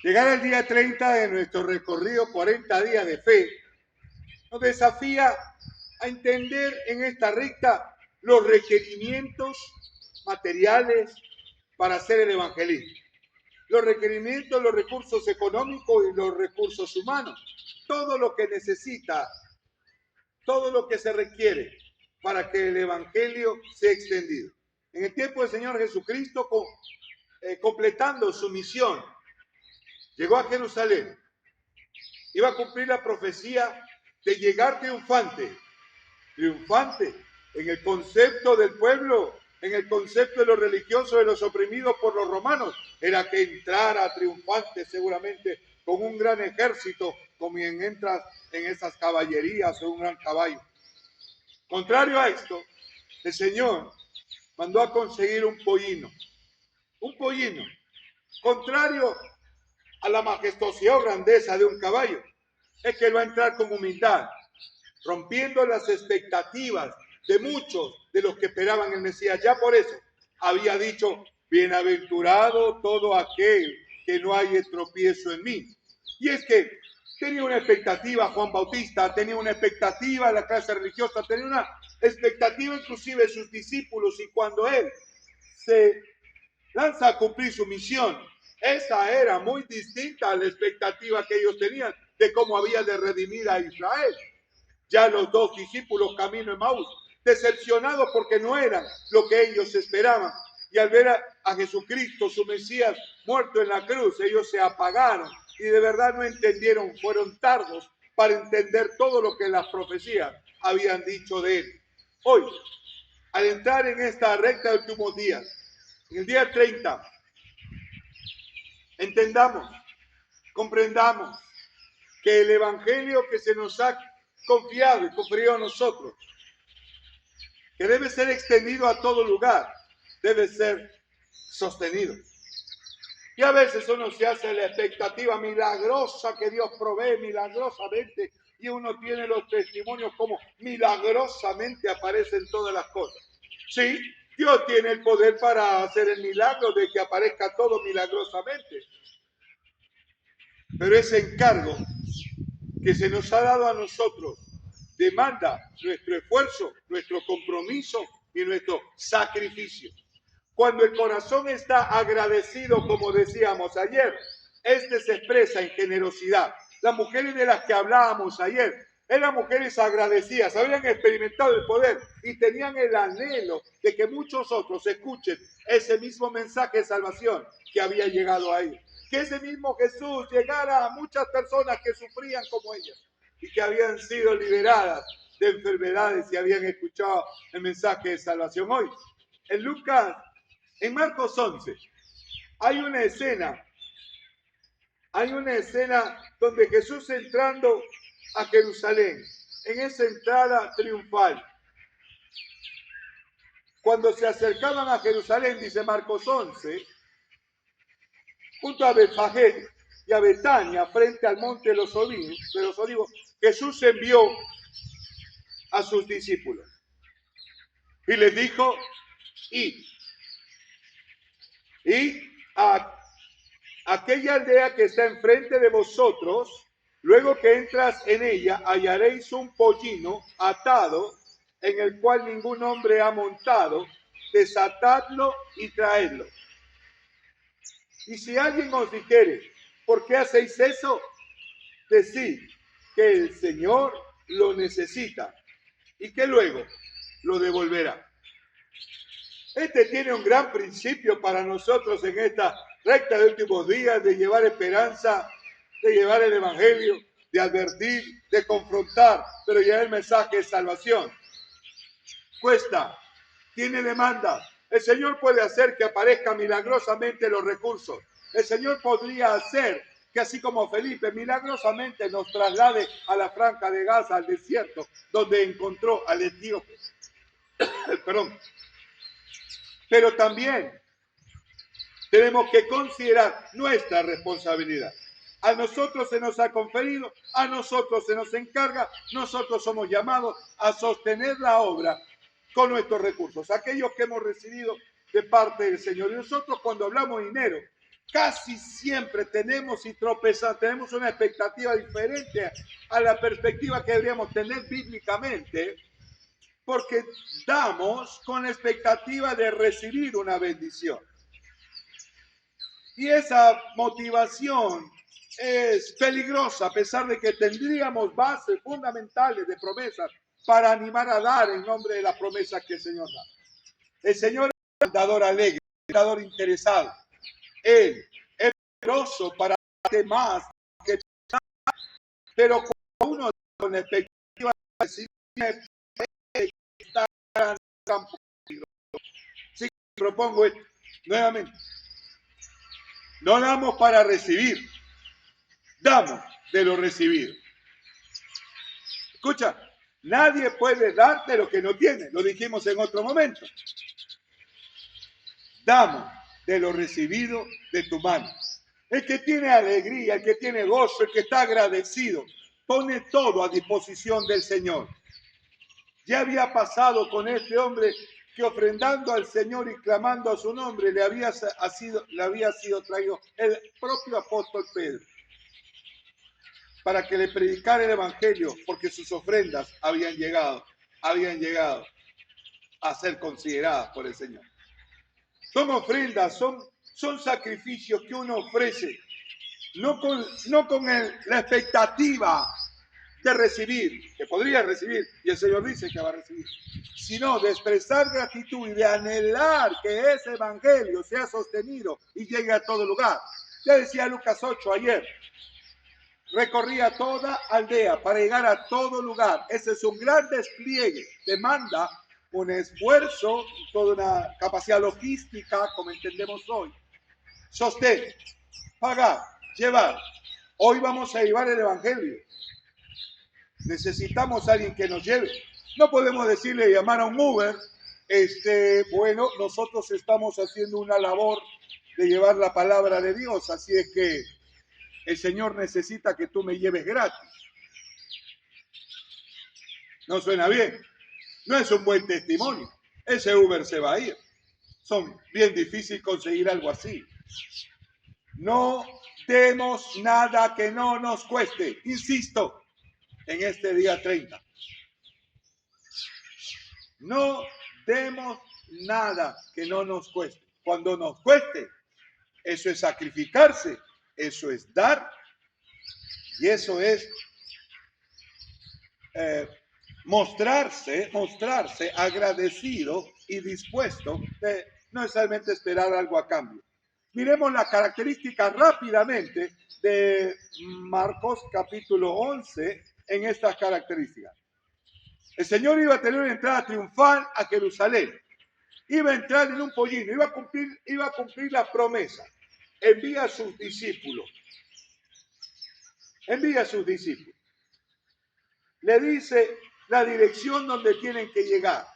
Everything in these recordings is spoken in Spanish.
Llegar al día 30 de nuestro recorrido 40 días de fe nos desafía a entender en esta recta los requerimientos materiales para hacer el evangelismo. Los requerimientos, los recursos económicos y los recursos humanos. Todo lo que necesita, todo lo que se requiere para que el evangelio sea extendido. En el tiempo del Señor Jesucristo, completando su misión, llegó a Jerusalén. Iba a cumplir la profecía de llegar triunfante en el concepto del pueblo, en el concepto de los religiosos, de los oprimidos por los romanos, era que entrara triunfante seguramente con un gran ejército, como quien entra en esas caballerías o un gran caballo. Contrario a esto, el Señor mandó a conseguir un pollino, contrario a la majestuosidad o grandeza de un caballo, es que él va a entrar con humildad, rompiendo las expectativas de muchos de los que esperaban el Mesías. Ya por eso había dicho, bienaventurado todo aquel que no haya tropiezo en mí. Y es que tenía una expectativa Juan Bautista, tenía una expectativa la clase religiosa, tenía una expectativa inclusive de sus discípulos, y cuando él se lanza a cumplir su misión, esa era muy distinta a la expectativa que ellos tenían de cómo había de redimir a Israel. Ya los dos discípulos camino a Emaús, decepcionados porque no eran lo que ellos esperaban. Y al ver a Jesucristo, su Mesías, muerto en la cruz, ellos se apagaron y de verdad no entendieron, fueron tardos para entender todo lo que las profecías habían dicho de él. Hoy, al entrar en esta recta de últimos días, en el día 30, entendamos, comprendamos que el evangelio que se nos ha confiado y conferido a nosotros, que debe ser extendido a todo lugar, debe ser sostenido. Y a veces uno se hace la expectativa milagrosa que Dios provee milagrosamente, y uno tiene los testimonios como milagrosamente aparecen todas las cosas. Sí, Dios tiene el poder para hacer el milagro de que aparezca todo milagrosamente. Pero ese encargo que se nos ha dado a nosotros demanda nuestro esfuerzo, nuestro compromiso y nuestro sacrificio. Cuando el corazón está agradecido, como decíamos ayer, este se expresa en generosidad. Las mujeres de las que hablábamos ayer eran mujeres agradecidas, habían experimentado el poder y tenían el anhelo de que muchos otros escuchen ese mismo mensaje de salvación que había llegado a ellos. Que ese mismo Jesús llegara a muchas personas que sufrían como ellas y que habían sido liberadas de enfermedades y habían escuchado el mensaje de salvación. Hoy, en Marcos 11, hay una escena donde Jesús entrando a Jerusalén, en esa entrada triunfal, cuando se acercaban a Jerusalén, dice Marcos 11, junto a Betfagé y a Betania, frente al monte de los Olivos, Jesús envió a sus discípulos y les dijo, y a aquella aldea que está enfrente de vosotros, luego que entras en ella, hallaréis un pollino atado, en el cual ningún hombre ha montado, desatadlo y traedlo. Y si alguien os dijere, ¿por qué hacéis eso? Decid que el Señor lo necesita y que luego lo devolverá. Este tiene un gran principio para nosotros en esta recta de últimos días, de llevar esperanza, de llevar el evangelio, de advertir, de confrontar, pero llevar el mensaje de salvación. Cuesta, tiene demanda. El Señor puede hacer que aparezcan milagrosamente los recursos. El Señor podría hacer que, así como Felipe milagrosamente nos traslade a la franja de Gaza, al desierto, donde encontró al etíope. Perdón. Pero también tenemos que considerar nuestra responsabilidad. A nosotros se nos ha conferido, a nosotros se nos encarga, nosotros somos llamados a sostener la obra con nuestros recursos, aquellos que hemos recibido de parte del Señor. Y nosotros, cuando hablamos de dinero, casi siempre tenemos y tropezamos, tenemos una expectativa diferente a la perspectiva que deberíamos tener bíblicamente, porque damos con la expectativa de recibir una bendición. Y esa motivación es peligrosa, a pesar de que tendríamos bases fundamentales de promesas para animar a dar en nombre de la promesa que el Señor da. El Señor es un dador alegre, un dador interesado. Él es poderoso para darte más que tú, pero cuando uno con la expectativa de recibir, está en un campo peligroso. Así que propongo esto nuevamente. No damos para recibir, damos de lo recibido. Escucha, nadie puede darte lo que no tiene, lo dijimos en otro momento. Damos de lo recibido de tu mano. El que tiene alegría, el que tiene gozo, el que está agradecido, pone todo a disposición del Señor. Ya había pasado con este hombre que ofrendando al Señor y clamando a su nombre le había sido traído el propio apóstol Pedro para que le predicara el evangelio, porque sus ofrendas habían llegado a ser consideradas por el Señor. Son ofrendas, son sacrificios que uno ofrece, no con la expectativa de recibir, que podría recibir, y el Señor dice que va a recibir, sino de expresar gratitud y de anhelar que ese evangelio sea sostenido y llegue a todo lugar. Ya decía Lucas 8 ayer, recorría toda aldea para llegar a todo lugar. Ese es un gran despliegue, demanda un esfuerzo, toda una capacidad logística, como entendemos hoy. Sostén, pagar, llevar. Hoy vamos a llevar el evangelio. Necesitamos a alguien que nos lleve. No podemos decirle, llamar a un Uber, bueno, nosotros estamos haciendo una labor de llevar la palabra de Dios, así es que el Señor necesita que tú me lleves gratis. No suena bien. No es un buen testimonio. Ese Uber se va a ir. Son bien difícil conseguir algo así. No demos nada que no nos cueste. Insisto, en este día 30. No demos nada que no nos cueste. Cuando nos cueste, eso es sacrificarse, eso es dar y eso es mostrarse agradecido y dispuesto de no necesariamente esperar algo a cambio. Miremos las características rápidamente de Marcos capítulo 11 en estas características. El Señor iba a tener una entrada triunfal a Jerusalén. Iba a entrar en un pollino, iba a cumplir la promesa. Envía a sus discípulos. Le dice la dirección donde tienen que llegar.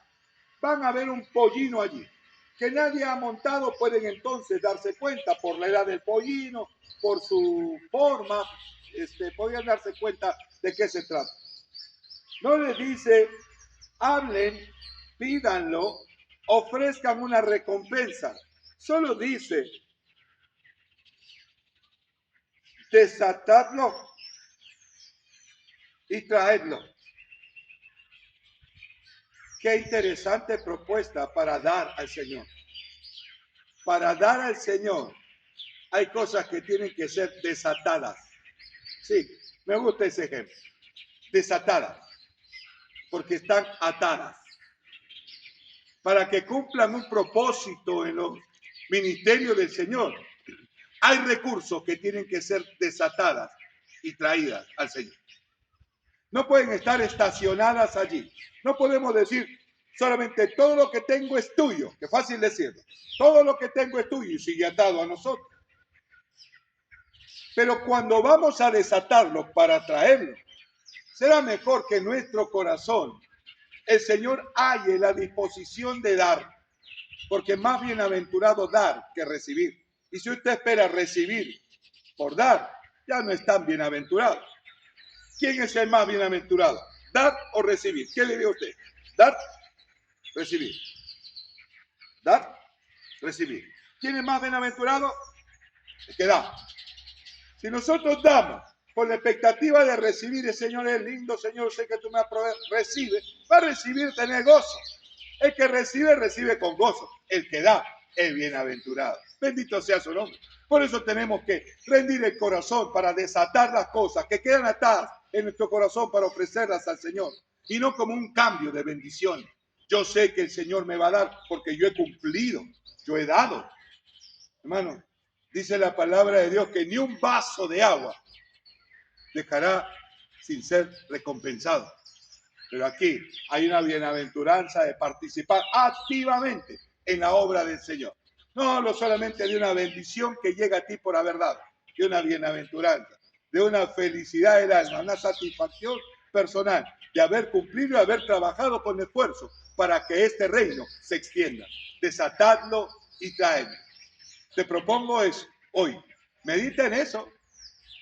Van a ver un pollino allí, que nadie ha montado. Pueden entonces darse cuenta por la edad del pollino, por su forma, podrían darse cuenta de qué se trata. No les dice, hablen, pídanlo, ofrezcan una recompensa. Solo dice, desatadlo y traedlo. Qué interesante propuesta para dar al Señor. Para dar al Señor hay cosas que tienen que ser desatadas. Sí, me gusta ese ejemplo. Desatadas, porque están atadas. Para que cumplan un propósito en los ministerios del Señor, hay recursos que tienen que ser desatadas y traídas al Señor. No pueden estar estacionadas allí. No podemos decir solamente todo lo que tengo es tuyo, que fácil decirlo. Todo lo que tengo es tuyo y sigue atado a nosotros. Pero cuando vamos a desatarlo para traerlo, será mejor que nuestro corazón el Señor halle la disposición de dar, porque más bienaventurado dar que recibir. Y si usted espera recibir por dar, ya no es tan bienaventurado. ¿Quién es el más bienaventurado? ¿Dar o recibir? ¿Qué le digo a usted? ¿Dar? Recibir. ¿Dar? Recibir. ¿Quién es más bienaventurado? el que da. Si nosotros damos con la expectativa de recibir, el Señor es lindo, Señor, sé que tú me apruebas, recibe, va a recibir, tener gozo. El que recibe, recibe con gozo. El que da, es bienaventurado. Bendito sea su nombre. Por eso tenemos que rendir el corazón para desatar las cosas que quedan atadas en nuestro corazón para ofrecerlas al Señor. Y no como un cambio de bendición. Yo sé que el Señor me va a dar porque yo he cumplido, yo he dado. Hermano, dice la palabra de Dios que ni un vaso de agua dejará sin ser recompensado. Pero aquí hay una bienaventuranza de participar activamente en la obra del Señor. No solamente de una bendición que llega a ti por haber dado, de una bienaventuranza, de una felicidad del alma, una satisfacción personal de haber cumplido y haber trabajado con esfuerzo para que este reino se extienda. Desatadlo y traedlo. Te propongo eso hoy. Medita en eso.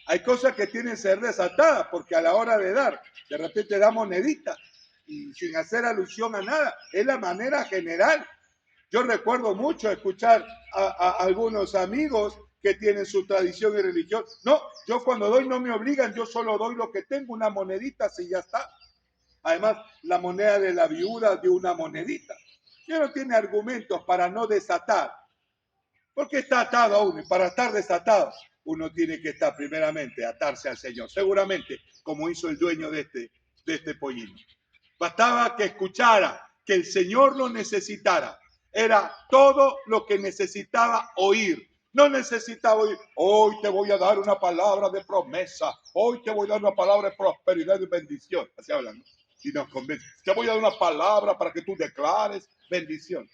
Hay cosas que tienen que ser desatadas porque a la hora de dar, de repente da moneditas y sin hacer alusión a nada. Es la manera general. Yo recuerdo mucho escuchar a algunos amigos que tienen su tradición y religión. No, yo cuando doy no me obligan, yo solo doy lo que tengo, una monedita, si ya está. Además, la moneda de la viuda de una monedita. Ya no tiene argumentos para no desatar. Porque está atado a uno y para estar desatado uno tiene que estar primeramente atarse al Señor. Seguramente como hizo el dueño de este pollino. Bastaba que escuchara que el Señor lo necesitara. Era todo lo que necesitaba oír. No necesitaba oír, hoy te voy a dar una palabra de promesa, hoy te voy a dar una palabra de prosperidad y bendición. Así hablan, ¿no? Y nos convence. Te voy a dar una palabra para que tú declares bendición.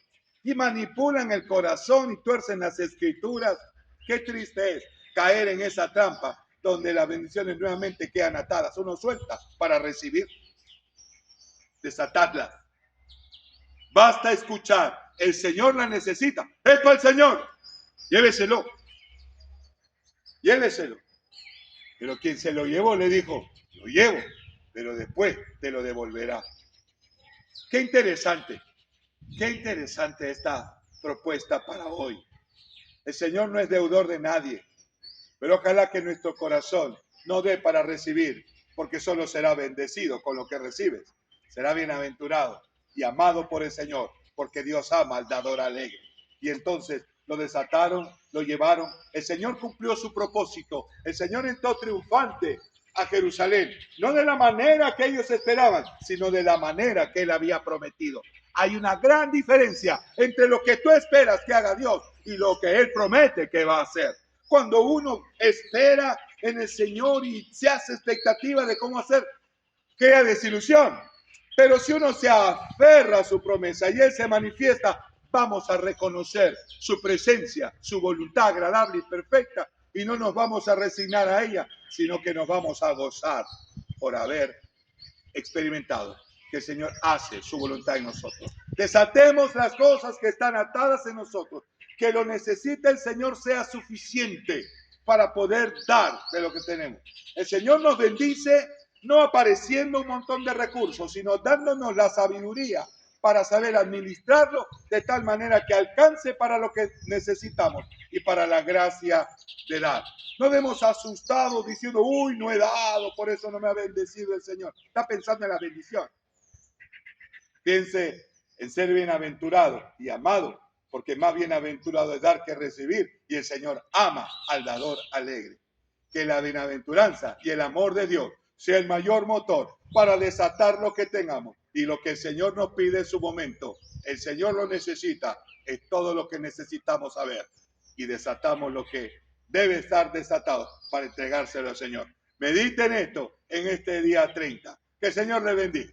Y manipulan el corazón y tuercen las escrituras. Qué triste es caer en esa trampa donde las bendiciones nuevamente quedan atadas. Uno suelta para recibir. Desatadlas. Basta escuchar. El Señor la necesita. Esto al Señor. Lléveselo. Lléveselo. Pero quien se lo llevó le dijo, lo llevo, pero después te lo devolverá. Qué interesante esta propuesta para hoy. El Señor no es deudor de nadie, pero ojalá que nuestro corazón no dé para recibir, porque solo será bendecido con lo que recibes. Será bienaventurado y amado por el Señor, porque Dios ama al dador alegre. Y entonces lo desataron, lo llevaron. El Señor cumplió su propósito. El Señor entró triunfante a Jerusalén, no de la manera que ellos esperaban, sino de la manera que Él había prometido. Hay una gran diferencia entre lo que tú esperas que haga Dios y lo que Él promete que va a hacer. Cuando uno espera en el Señor y se hace expectativa de cómo hacer, crea desilusión. Pero si uno se aferra a su promesa y Él se manifiesta, vamos a reconocer su presencia, su voluntad agradable y perfecta, y no nos vamos a resignar a ella, sino que nos vamos a gozar por haber experimentado que el Señor hace su voluntad en nosotros. Desatemos las cosas que están atadas en nosotros. Que lo necesita el Señor sea suficiente para poder dar de lo que tenemos. El Señor nos bendice no apareciendo un montón de recursos, sino dándonos la sabiduría para saber administrarlo de tal manera que alcance para lo que necesitamos y para la gracia de dar. No demos asustados diciendo, uy, no he dado, por eso no me ha bendecido el Señor. Está pensando en la bendición. Piense en ser bienaventurado y amado, porque más bienaventurado es dar que recibir, y el Señor ama al dador alegre. Que la bienaventuranza y el amor de Dios sea el mayor motor para desatar lo que tengamos y lo que el Señor nos pide en su momento. El Señor lo necesita, es todo lo que necesitamos saber y desatamos lo que debe estar desatado para entregárselo al Señor. Mediten esto en este día 30. Que el Señor le bendiga.